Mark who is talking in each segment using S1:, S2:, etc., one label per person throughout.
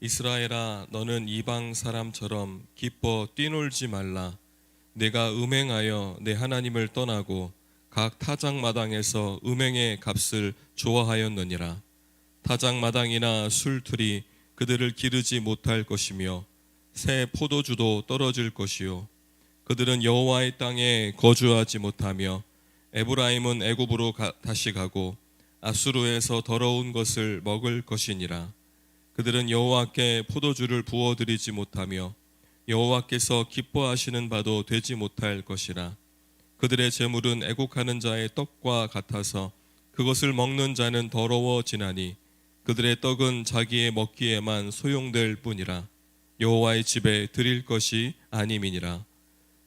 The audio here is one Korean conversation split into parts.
S1: 이스라엘아, 너는 이방 사람처럼 기뻐 뛰놀지 말라. 내가 음행하여 내 하나님을 떠나고 각 타작마당에서 음행의 값을 좋아하였느니라. 타작마당이나 술틀이 그들을 기르지 못할 것이며 새 포도주도 떨어질 것이요 그들은 여호와의 땅에 거주하지 못하며 에브라임은 애굽으로 다시 가고 아수르에서 더러운 것을 먹을 것이니라. 그들은 여호와께 포도주를 부어드리지 못하며 여호와께서 기뻐하시는 바도 되지 못할 것이라. 그들의 재물은 애국하는 자의 떡과 같아서 그것을 먹는 자는 더러워지나니 그들의 떡은 자기의 먹기에만 소용될 뿐이라. 여호와의 집에 드릴 것이 아님이니라.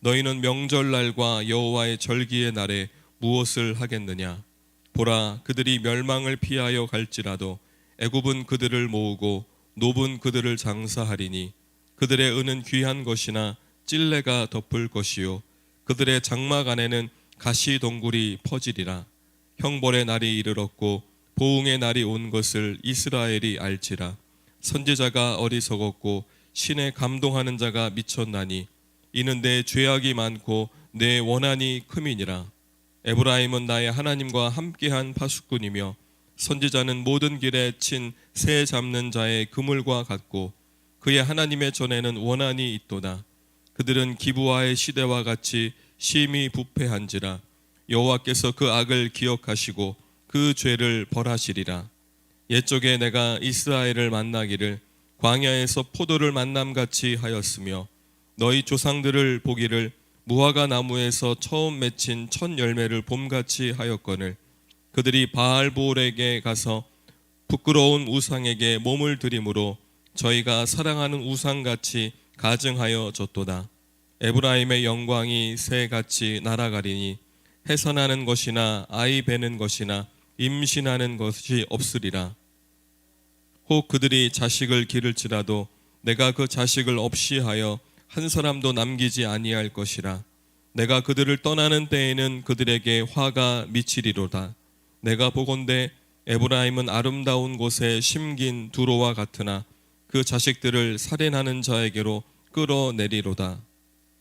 S1: 너희는 명절날과 여호와의 절기의 날에 무엇을 하겠느냐? 보라, 그들이 멸망을 피하여 갈지라도 애굽은 그들을 모으고 노분 그들을 장사하리니 그들의 은은 귀한 것이나 찔레가 덮을 것이요 그들의 장막 안에는 가시 동굴이 퍼지리라. 형벌의 날이 이르렀고 보응의 날이 온 것을 이스라엘이 알지라. 선지자가 어리석었고 신에 감동하는 자가 미쳤나니 이는 내 죄악이 많고 내 원한이 큼이니라. 에브라임은 나의 하나님과 함께한 파수꾼이며 선지자는 모든 길에 친 새 잡는 자의 그물과 같고 그의 하나님의 전에는 원한이 있도다. 그들은 기브아의 시대와 같이 심히 부패한지라. 여호와께서 그 악을 기억하시고 그 죄를 벌하시리라. 옛적에 내가 이스라엘을 만나기를 광야에서 포도를 만남같이 하였으며 너희 조상들을 보기를 무화과 나무에서 처음 맺힌 첫 열매를 봄같이 하였거늘 그들이 바알볼에게 가서 부끄러운 우상에게 몸을 들이므로 저희가 사랑하는 우상같이 가증하여 졌도다. 에브라임의 영광이 새같이 날아가리니 해산하는 것이나 아이 베는 것이나 임신하는 것이 없으리라. 혹 그들이 자식을 기를지라도 내가 그 자식을 없이 하여 한 사람도 남기지 아니할 것이라. 내가 그들을 떠나는 때에는 그들에게 화가 미치리로다. 내가 보건대 에브라임은 아름다운 곳에 심긴 두로와 같으나 그 자식들을 살인하는 자에게로 끌어내리로다.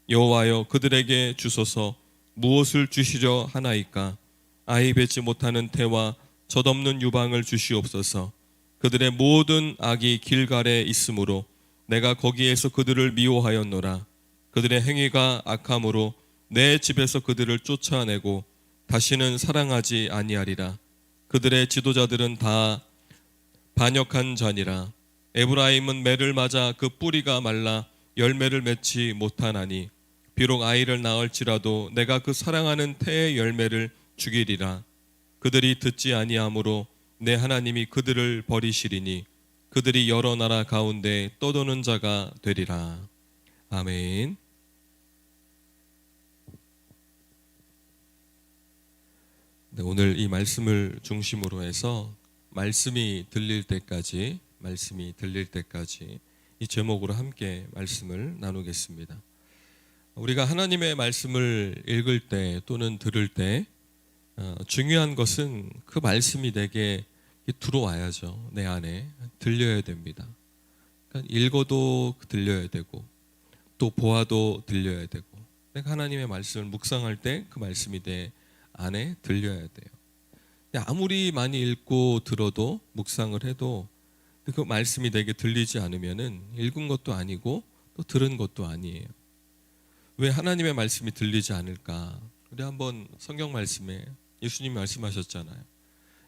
S1: 여호와여, 그들에게 주소서. 무엇을 주시려 하나이까? 아이 뱉지 못하는 태와 젖없는 유방을 주시옵소서. 그들의 모든 악이 길갈에 있으므로 내가 거기에서 그들을 미워하였노라. 그들의 행위가 악함으로 내 집에서 그들을 쫓아내고 다시는 사랑하지 아니하리라. 그들의 지도자들은 다 반역한 자니라. 에브라임은 매를 맞아 그 뿌리가 말라 열매를 맺지 못하나니 비록 아이를 낳을지라도 내가 그 사랑하는 태의 열매를 죽이리라. 그들이 듣지 아니하므로 내 하나님이 그들을 버리시리니 그들이 여러 나라 가운데 떠도는 자가 되리라. 아멘. 네, 오늘 이 말씀을 중심으로 해서 말씀이 들릴 때까지 이 제목으로 함께 말씀을 나누겠습니다. 우리가 하나님의 말씀을 읽을 때 또는 들을 때 중요한 것은 그 말씀이 내게 들어와야죠. 내 안에 들려야 됩니다. 그러니까 읽어도 들려야 되고 또 보아도 들려야 되고 내가 하나님의 말씀을 묵상할 때 그 말씀이 내 안에 들려야 돼요. 아무리 많이 읽고 들어도 묵상을 해도 그 말씀이 내게 들리지 않으면은 읽은 것도 아니고 또 들은 것도 아니에요. 왜 하나님의 말씀이 들리지 않을까? 우리 한번 성경 말씀에 예수님이 말씀하셨잖아요.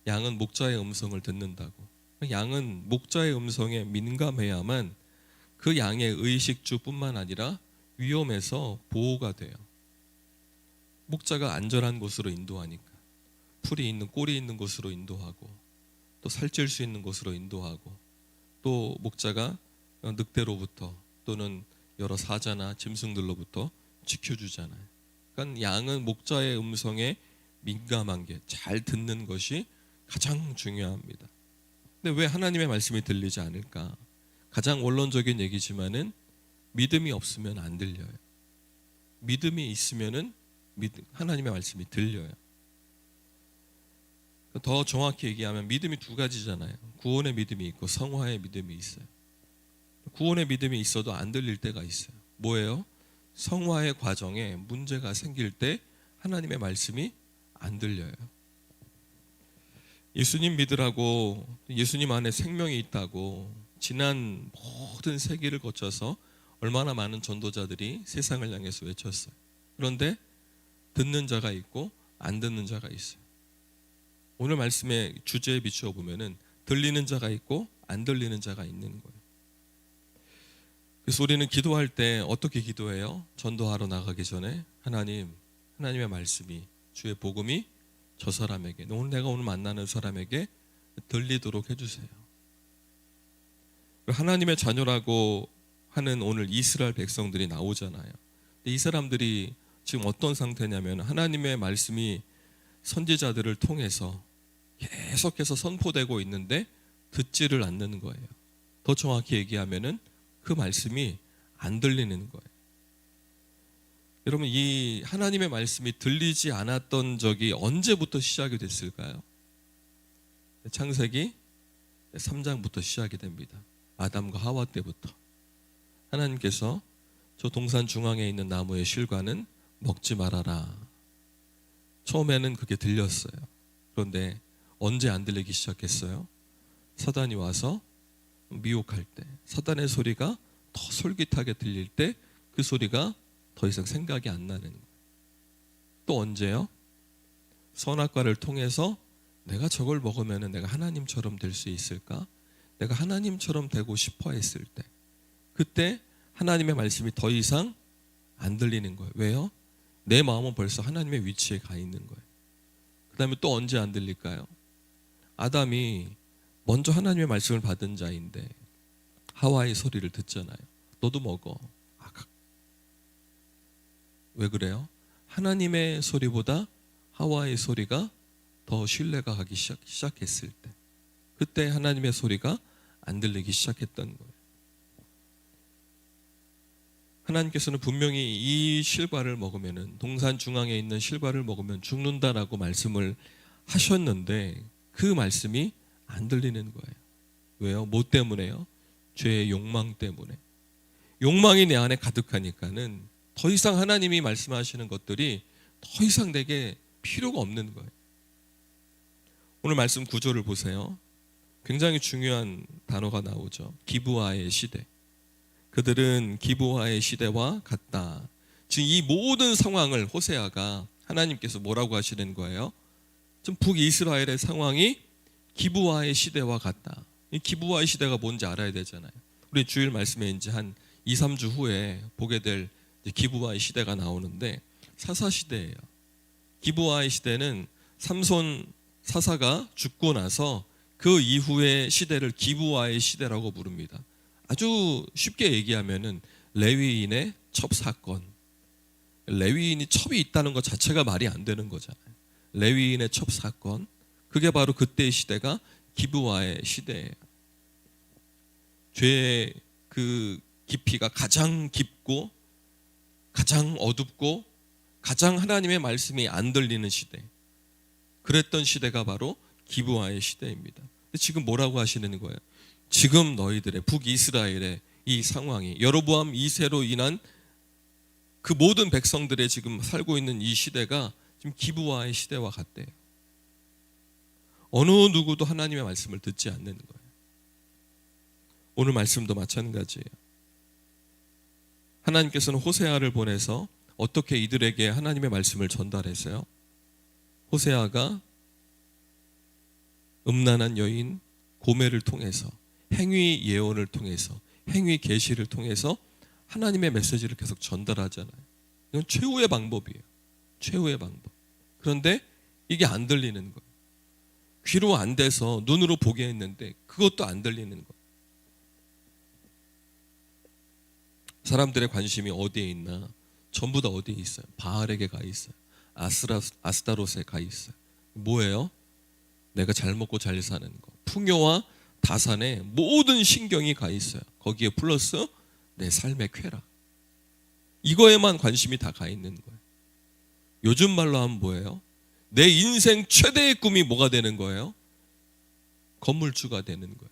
S1: 양은 목자의 음성을 듣는다고. 양은 목자의 음성에 민감해야만 그 양의 의식주뿐만 아니라 위험에서 보호가 돼요. 목자가 안전한 곳으로 인도하니까 풀이 있는 꼴이 있는 곳으로 인도하고 또 살찔 수 있는 곳으로 인도하고 또 목자가 늑대로부터 또는 여러 사자나 짐승들로부터 지켜주잖아요. 그러니까 양은 목자의 음성에 민감한 게 잘 듣는 것이 가장 중요합니다. 근데 왜 하나님의 말씀이 들리지 않을까? 가장 원론적인 얘기지만은 믿음이 없으면 안 들려요. 믿음이 있으면은 하나님의 말씀이 들려요. 더 정확히 얘기하면 믿음이 두 가지잖아요. 구원의 믿음이 있고 성화의 믿음이 있어요. 구원의 믿음이 있어도 안 들릴 때가 있어요. 뭐예요? 성화의 과정에 문제가 생길 때 하나님의 말씀이 안 들려요. 예수님 믿으라고, 예수님 안에 생명이 있다고 지난 모든 세기를 거쳐서 얼마나 많은 전도자들이 세상을 향해서 외쳤어요. 그런데 듣는 자가 있고 안 듣는 자가 있어요. 오늘 말씀의 주제에 비추어 보면은 들리는 자가 있고 안 들리는 자가 있는 거예요. 그래서 우리는 기도할 때 어떻게 기도해요? 전도하러 나가기 전에 하나님의 말씀이, 주의 복음이 저 사람에게, 내가 오늘 만나는 사람에게 들리도록 해주세요. 하나님의 자녀라고 하는 오늘 이스라엘 백성들이 나오잖아요. 근데 이 사람들이 지금 어떤 상태냐면 하나님의 말씀이 선지자들을 통해서 계속해서 선포되고 있는데 듣지를 않는 거예요. 더 정확히 얘기하면은 그 말씀이 안 들리는 거예요. 여러분, 이 하나님의 말씀이 들리지 않았던 적이 언제부터 시작이 됐을까요? 창세기 3장부터 시작이 됩니다. 아담과 하와 때부터 하나님께서 저 동산 중앙에 있는 나무의 실과는 먹지 말아라. 처음에는 그게 들렸어요. 그런데 언제 안 들리기 시작했어요? 사단이 와서 미혹할 때, 사단의 소리가 더 솔깃하게 들릴 때 그 소리가 더 이상 생각이 안 나는 거예요. 또 언제요? 선악과를 통해서 내가 저걸 먹으면 내가 하나님처럼 될 수 있을까? 내가 하나님처럼 되고 싶어 했을 때, 그때 하나님의 말씀이 더 이상 안 들리는 거예요. 왜요? 내 마음은 벌써 하나님의 위치에 가 있는 거예요. 그 다음에 또 언제 안 들릴까요? 아담이 먼저 하나님의 말씀을 받은 자인데 하와의 소리를 듣잖아요. 너도 먹어. 왜 그래요? 하나님의 소리보다 하와의 소리가 더 신뢰가 가기 시작했을 때, 그때 하나님의 소리가 안 들리기 시작했던 거예요. 하나님께서는 분명히 이 실과를 먹으면은, 동산 중앙에 있는 실과를 먹으면 죽는다라고 말씀을 하셨는데 그 말씀이 안 들리는 거예요. 왜요? 뭐 때문에요? 죄의 욕망 때문에. 욕망이 내 안에 가득하니까는 더 이상 하나님이 말씀하시는 것들이 더 이상 내게 필요가 없는 거예요. 오늘 말씀 구조를 보세요. 굉장히 중요한 단어가 나오죠. 기브아의 시대. 그들은 기브아의 시대와 같다. 지금 이 모든 상황을 호세아가 하나님께서 뭐라고 하시는 거예요? 지금 북이스라엘의 상황이 기브아의 시대와 같다. 이 기브아의 시대가 뭔지 알아야 되잖아요. 우리 주일 말씀에 이제 한 2, 3주 후에 보게 될 기브아의 시대가 나오는데 사사시대예요. 기브아의 시대는 삼손 사사가 죽고 나서 그 이후의 시대를 기브아의 시대라고 부릅니다. 아주 쉽게 얘기하면은 레위인의 첩사건. 레위인이 첩이 있다는 것 자체가 말이 안 되는 거잖아요. 레위인의 첩사건. 그게 바로 그때의 시대가 기브아의 시대예요. 죄의 그 깊이가 가장 깊고 가장 어둡고 가장 하나님의 말씀이 안 들리는 시대. 그랬던 시대가 바로 기브아의 시대입니다. 근데 지금 뭐라고 하시는 거예요? 지금 너희들의 북이스라엘의 이 상황이 여로보암 2세로 인한 그 모든 백성들의 지금 살고 있는 이 시대가 지금 기브아의 시대와 같대요. 어느 누구도 하나님의 말씀을 듣지 않는 거예요. 오늘 말씀도 마찬가지예요. 하나님께서는 호세아를 보내서 어떻게 이들에게 하나님의 말씀을 전달했어요? 호세아가 음란한 여인 고멜을 통해서, 행위 예언을 통해서, 행위 계시를 통해서 하나님의 메시지를 계속 전달하잖아요. 이건 최후의 방법이에요. 최후의 방법. 그런데 이게 안 들리는 거예요. 귀로 안 돼서 눈으로 보게 했는데 그것도 안 들리는 거예요. 사람들의 관심이 어디에 있나? 전부 다 어디에 있어요? 바알에게 가 있어요. 아스타롯에 가 있어요. 뭐예요? 내가 잘 먹고 잘 사는 거. 풍요와 다산에 모든 신경이 가 있어요. 거기에 플러스 내 삶의 쾌락. 이거에만 관심이 다 가 있는 거예요. 요즘 말로 하면 뭐예요? 내 인생 최대의 꿈이 뭐가 되는 거예요? 건물주가 되는 거예요.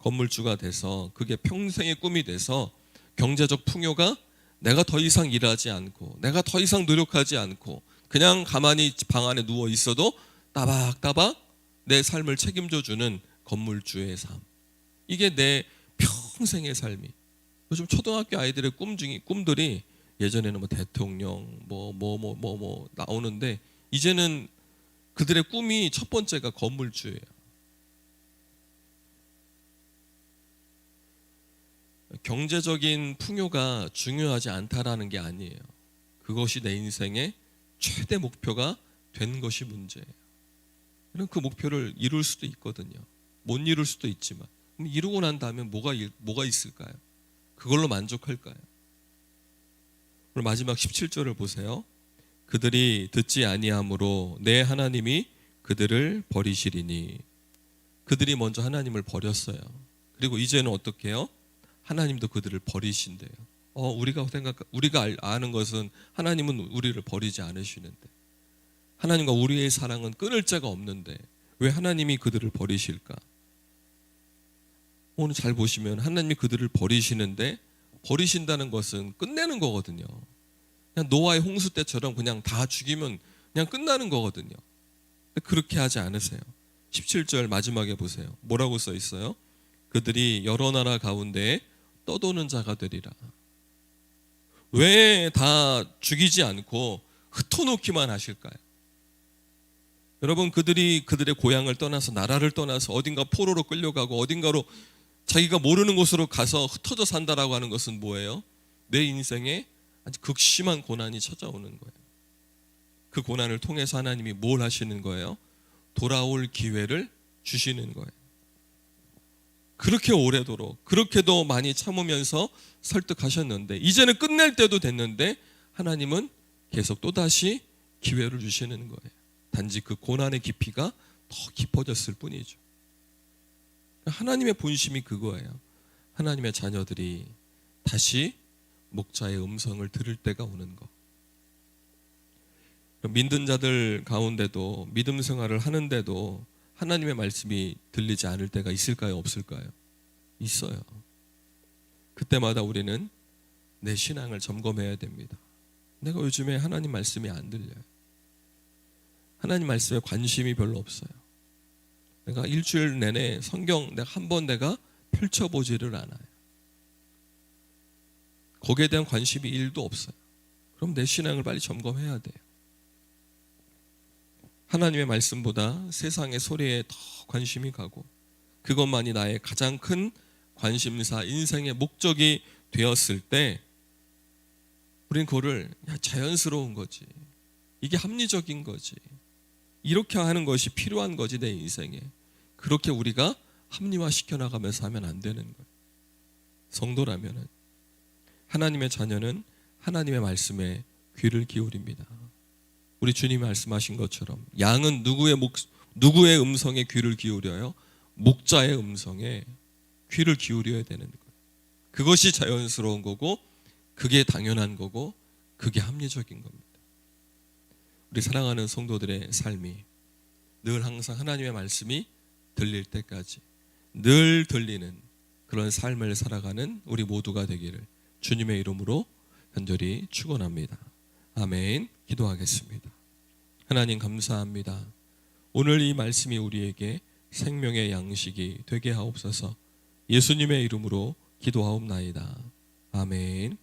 S1: 건물주가 돼서 그게 평생의 꿈이 돼서 경제적 풍요가 내가 더 이상 일하지 않고 내가 더 이상 노력하지 않고 그냥 가만히 방 안에 누워 있어도 따박따박 내 삶을 책임져주는 건물주의 삶. 이게 내 평생의 삶이. 요즘 초등학교 아이들의 꿈들이 예전에는 뭐 대통령 뭐 나오는데 이제는 그들의 꿈이 첫 번째가 건물주예요. 경제적인 풍요가 중요하지 않다라는 게 아니에요. 그것이 내 인생의 최대 목표가 된 것이 문제예요. 그럼 그 목표를 이룰 수도 있거든요. 못 이룰 수도 있지만 그럼 이루고 난 다음에 뭐가 있을까요? 그걸로 만족할까요? 오늘 마지막 17절을 보세요. 그들이 듣지 아니함으로 내 하나님이 그들을 버리시리니. 그들이 먼저 하나님을 버렸어요. 그리고 이제는 어떻게 해요? 하나님도 그들을 버리신대요. 우리가 아는 것은 하나님은 우리를 버리지 않으시는데, 하나님과 우리의 사랑은 끊을 자가 없는데 왜 하나님이 그들을 버리실까? 오늘 잘 보시면 하나님이 그들을 버리시는데, 버리신다는 것은 끝내는 거거든요. 그냥 노아의 홍수 때처럼 그냥 다 죽이면 그냥 끝나는 거거든요. 그렇게 하지 않으세요. 17절 마지막에 보세요. 뭐라고 써 있어요? 그들이 여러 나라 가운데에 떠도는 자가 되리라. 왜 다 죽이지 않고 흩어놓기만 하실까요? 여러분, 그들의 고향을 떠나서, 나라를 떠나서 어딘가 포로로 끌려가고 어딘가로 자기가 모르는 곳으로 가서 흩어져 산다라고 하는 것은 뭐예요? 내 인생에 아주 극심한 고난이 찾아오는 거예요. 그 고난을 통해서 하나님이 뭘 하시는 거예요? 돌아올 기회를 주시는 거예요. 그렇게 오래도록 그렇게도 많이 참으면서 설득하셨는데, 이제는 끝낼 때도 됐는데 하나님은 계속 또다시 기회를 주시는 거예요. 단지 그 고난의 깊이가 더 깊어졌을 뿐이죠. 하나님의 본심이 그거예요. 하나님의 자녀들이 다시 목자의 음성을 들을 때가 오는 것. 믿는 자들 가운데도, 믿음 생활을 하는데도 하나님의 말씀이 들리지 않을 때가 있을까요? 없을까요? 있어요. 그때마다 우리는 내 신앙을 점검해야 됩니다. 내가 요즘에 하나님 말씀이 안 들려요. 하나님 말씀에 관심이 별로 없어요. 내가 일주일 내내 성경 내가 펼쳐보지를 않아요. 거기에 대한 관심이 1도 없어요. 그럼 내 신앙을 빨리 점검해야 돼요. 하나님의 말씀보다 세상의 소리에 더 관심이 가고, 그것만이 나의 가장 큰 관심사, 인생의 목적이 되었을 때 우린 그거를 자연스러운 거지, 이게 합리적인 거지, 이렇게 하는 것이 필요한 거지 내 인생에, 그렇게 우리가 합리화시켜 나가면서 하면 안 되는 거예요. 성도라면은, 하나님의 자녀는 하나님의 말씀에 귀를 기울입니다. 우리 주님이 말씀하신 것처럼 양은 누구의 음성에 귀를 기울여요? 목자의 음성에 귀를 기울여야 되는 거예요. 그것이 자연스러운 거고, 그게 당연한 거고, 그게 합리적인 겁니다. 우리 사랑하는 성도들의 삶이 늘 항상 하나님의 말씀이 들릴 때까지 늘 들리는 그런 삶을 살아가는 우리 모두가 되기를 주님의 이름으로 간절히 축원합니다. 아멘. 기도하겠습니다. 하나님 감사합니다. 오늘 이 말씀이 우리에게 생명의 양식이 되게 하옵소서. 예수님의 이름으로 기도하옵나이다. 아멘.